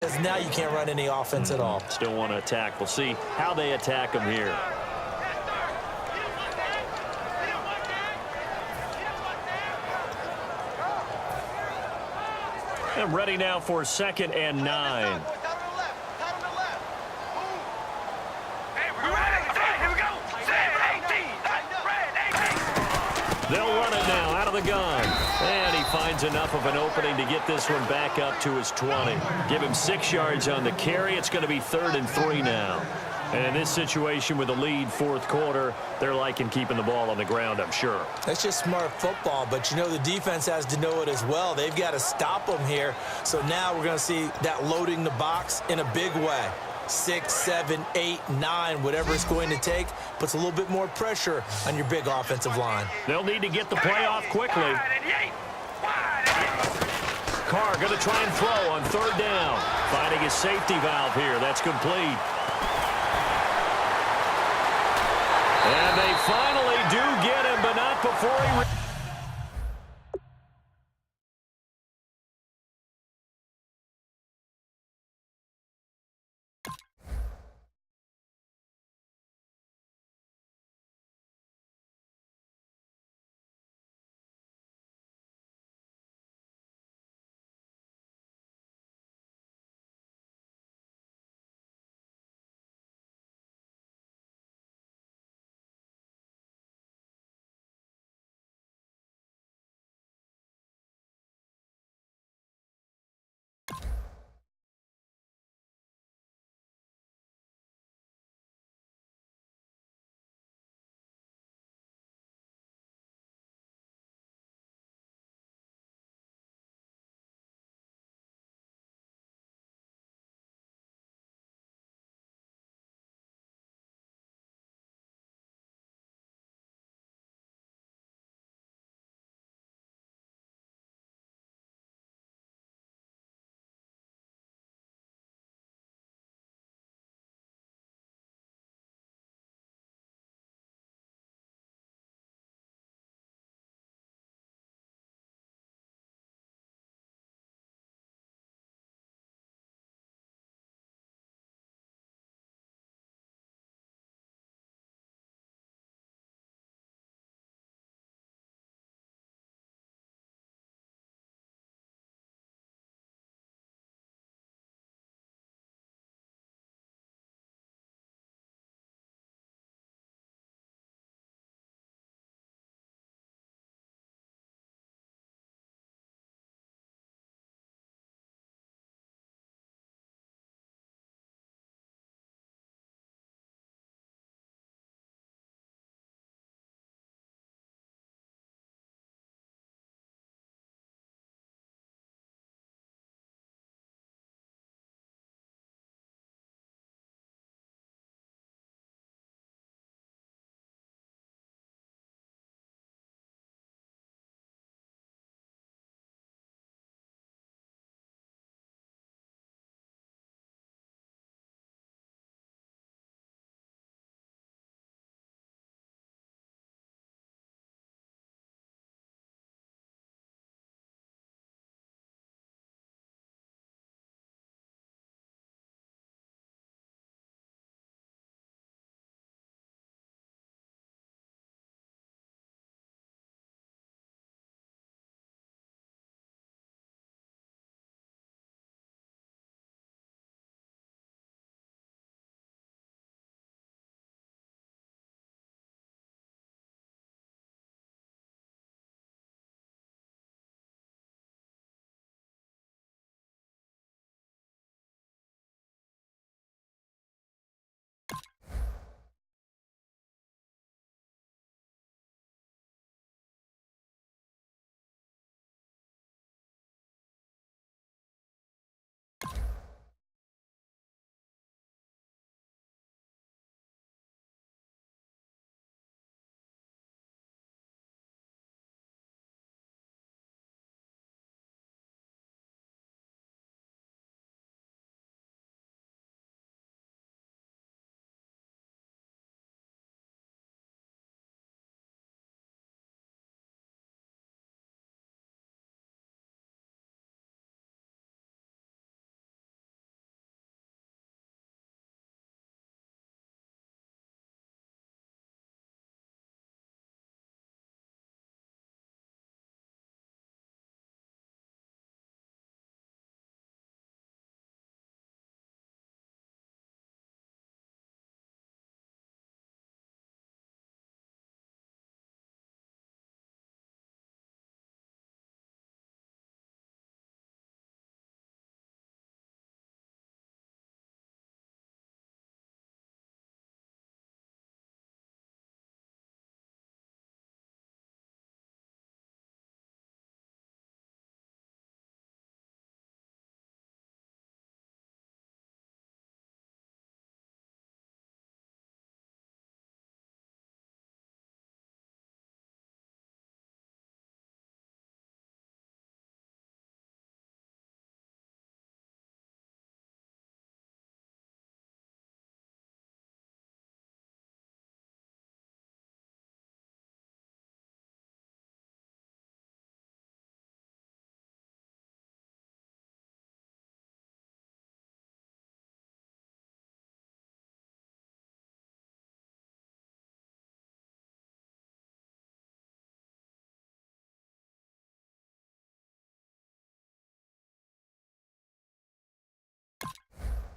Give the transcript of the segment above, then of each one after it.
Because now you can't run any offense at all. Still want to attack. We'll see how they attack them here. And ready now for 2nd and 9. They'll run it now out of the gun. And he finds enough of an opening to get this one back up to his 20. Give him 6 yards on the carry. It's going to be 3rd and 3 now. And in this situation with a lead 4th quarter, they're liking keeping the ball on the ground, I'm sure. That's just smart football, but you know the defense has to know it as well. They've got to stop them here. So now we're going to see that loading the box in a big way. 6, 7, 8, 9, whatever it's going to take, puts a little bit more pressure on your big offensive line. They'll need to get the play off quickly. Carr going to try and throw on 3rd down. Finding his safety valve here. That's complete. And they finally do get him, but not before he...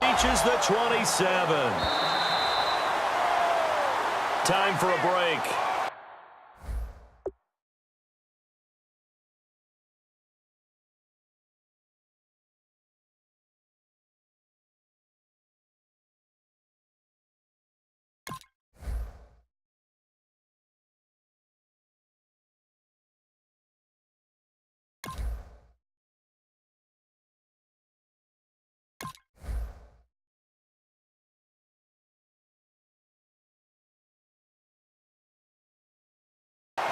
Reaches the 27. Time for a break.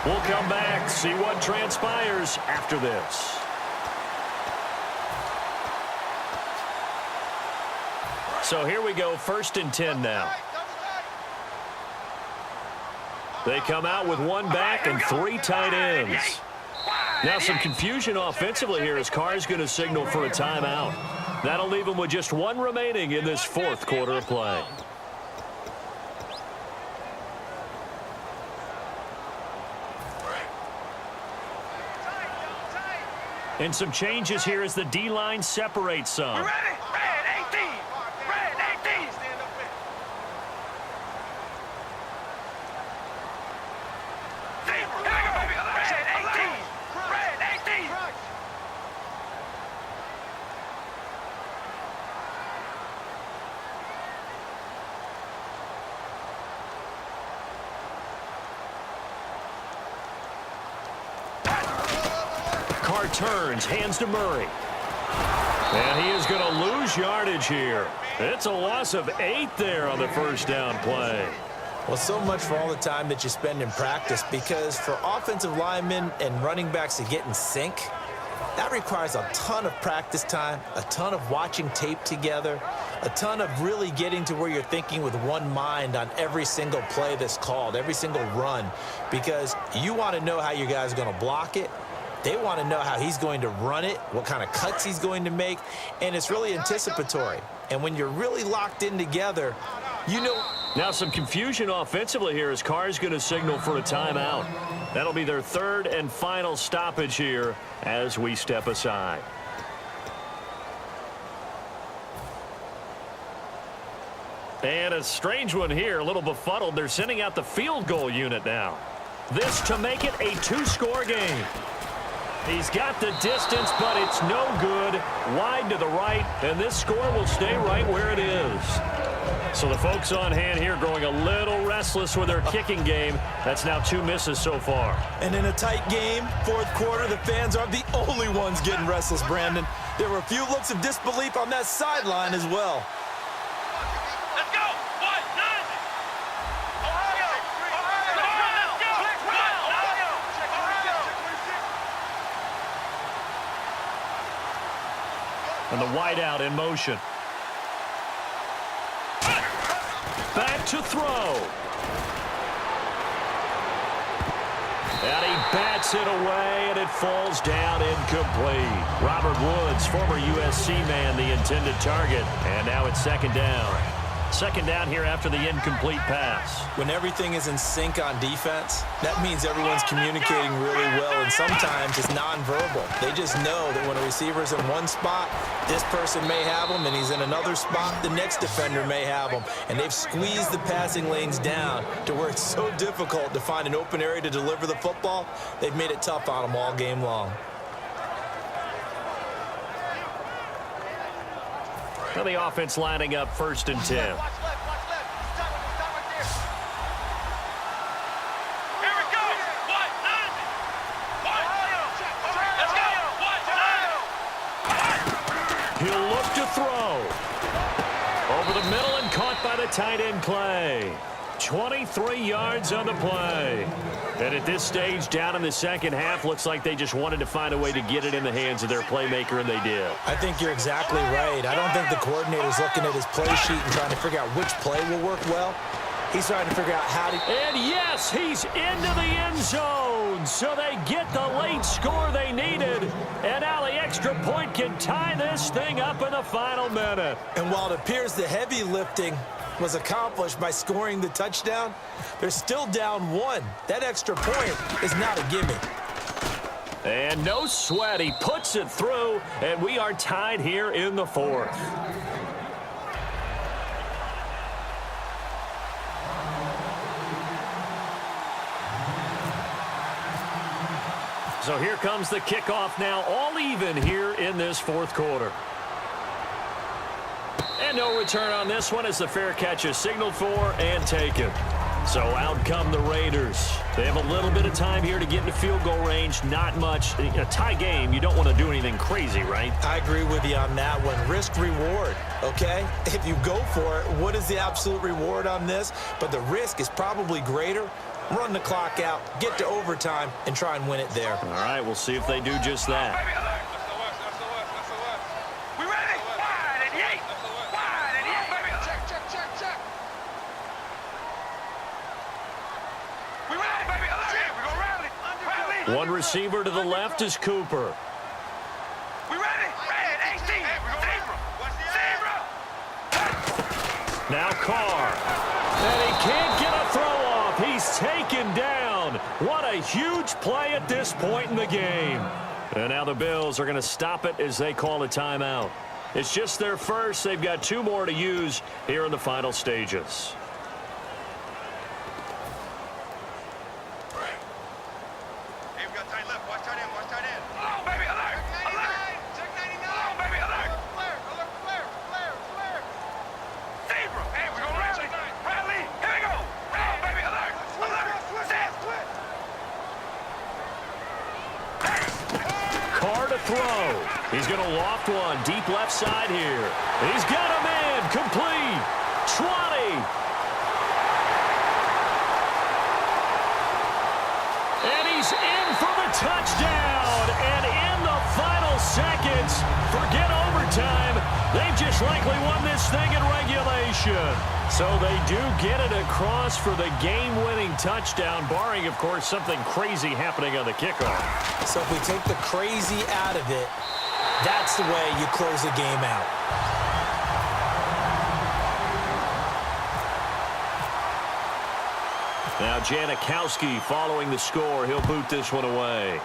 We'll come back, see what transpires after this. So here we go, 1st and 10 now. They come out with one back and 3 tight ends. Now some confusion offensively here as Carr's going to signal for a timeout. That'll leave them with just 1 remaining in this 4th quarter of play. And some changes here as the D-line separates some. Ready? Red 18. Red 18. Stand up with. Red 18. Red 18. Carr turns, hands to Murray. And he is going to lose yardage here. It's a loss of 8 there on the 1st down play. Well, so much for all the time that you spend in practice, because for offensive linemen and running backs to get in sync, that requires a ton of practice time, a ton of watching tape together, a ton of really getting to where you're thinking with one mind on every single play that's called, every single run, because you want to know how your guy's going to block it. They want to know how he's going to run it, what kind of cuts he's going to make, and it's really anticipatory. And when you're really locked in together, you know. Now some confusion offensively here as Carr's going to signal for a timeout. That'll be their 3rd and final stoppage here as we step aside. And a strange one here, a little befuddled. They're sending out the field goal unit now. This to make it a 2-score game. He's got the distance, but it's no good. Wide to the right, and this score will stay right where it is. So the folks on hand here growing a little restless with their kicking game. That's now 2 misses so far. And in a tight game, 4th quarter, the fans aren't the only ones getting restless, Brandon. There were a few looks of disbelief on that sideline as well. Let's go. 1-9. Ohio. And the wideout in motion. Back to throw. And he bats it away, and it falls down incomplete. Robert Woods, former USC man, the intended target. And now it's 2nd down. 2nd down here after the incomplete pass. When everything is in sync on defense, that means everyone's communicating really well, and sometimes it's nonverbal. They just know that when a receiver's in one spot, this person may have him, and he's in another spot, the next defender may have him. And they've squeezed the passing lanes down to where it's so difficult to find an open area to deliver the football. They've made it tough on them all game long. Now the offense lining up 1st and 10. Watch left. Stop right there. Here we go. 1-9. Let's go. 1-9. He'll look to throw. Over the middle and caught by the tight end Clay. 23 yards on the play. And at this stage, down in the 2nd half, looks like they just wanted to find a way to get it in the hands of their playmaker, and they did. I think you're exactly right. I don't think the coordinator's looking at his play sheet and trying to figure out which play will work well. He's trying to figure out how to... And yes, he's into the end zone. So they get the late score they needed. And now the extra point can tie this thing up in the final minute. And while it appears the heavy lifting was accomplished by scoring the touchdown, they're still down 1. That extra point is not a gimme. And no sweat. He puts it through, and we are tied here in the 4th. So here comes the kickoff now, all even here in this fourth quarter. And no return on this one as the fair catch is signaled for and taken. So out come the Raiders. They have a little bit of time here to get into field goal range. Not much. A tie game, you don't want to do anything crazy, right? I agree with you on that one. Risk-reward, okay? If you go for it, what is the absolute reward on this? But the risk is probably greater. Run the clock out, get to overtime, and try and win it there. All right, we'll see if they do just that. We ready? Wide and yank. Wide and yank, baby. Check. We ready, baby. We gonna rally. One receiver to the left is Cooper. We ready? Red 18. Zebra. Now Carr. And he can't get a throw off. He's taken down. What a huge play at this point in the game. And now the Bills are going to stop it as they call a timeout. It's just their first. They've got 2 more to use here in the final stages. Hey, we got tight left. Watch tight end. Alert, baby. Alert. Check 99. Alert, baby. Alert. Flare. Zebra. Hey, we gonna rally. Rally. Here we go. Alert, baby. Alert. Set. Carr to throw. He's going to loft one deep left side here. He's got a man. Complete. 20. And he's in for the touchdown. And in the final seconds, forget overtime, they've just likely won this thing in regulation. So they do get it across for the game-winning touchdown, barring, of course, something crazy happening on the kickoff. So if we take the crazy out of it, that's the way you close the game out. Now Janikowski following the score. He'll boot this one away.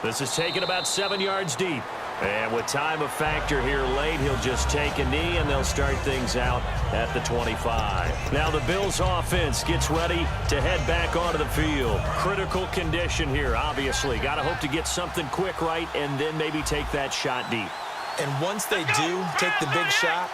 This is taken about 7 yards deep. And with time of factor here late, he'll just take a knee, and they'll start things out at the 25. Now the Bills offense gets ready to head back onto the field. Critical condition here, obviously. Got to hope to get something quick right and then maybe take that shot deep. And once they do take the big shot,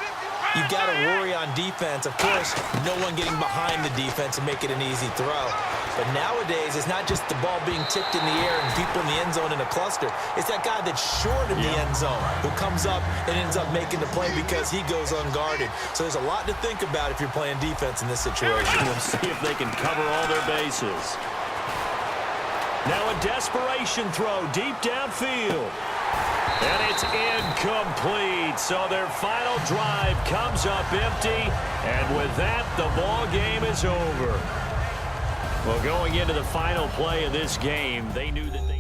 you got to worry on defense. Of course, no one getting behind the defense and make it an easy throw. But nowadays, it's not just the ball being tipped in the air and people in the end zone in a cluster. It's that guy that's short in the end zone who comes up and ends up making the play because he goes unguarded. So there's a lot to think about if you're playing defense in this situation. We'll see if they can cover all their bases. Now a desperation throw deep downfield. And it's incomplete. So their final drive comes up empty. And with that, the ball game is over. Well, going into the final play of this game, they knew that they